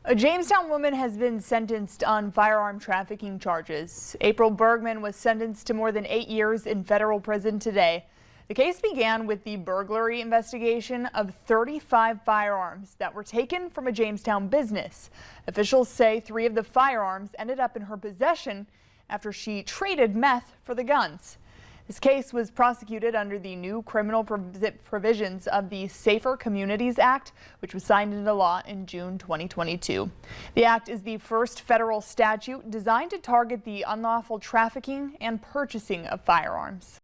A Jamestown woman has been sentenced on firearm trafficking charges. April Bergman was sentenced to more than 8 years in federal prison today. The case began with the burglary investigation of 35 firearms that were taken from a Jamestown business. Officials say 3 of the firearms ended up in her possession after she traded meth for the guns. This case was prosecuted under the new criminal provisions of the Safer Communities Act, which was signed into law in June 2022. The act is the first federal statute designed to target the unlawful trafficking and purchasing of firearms.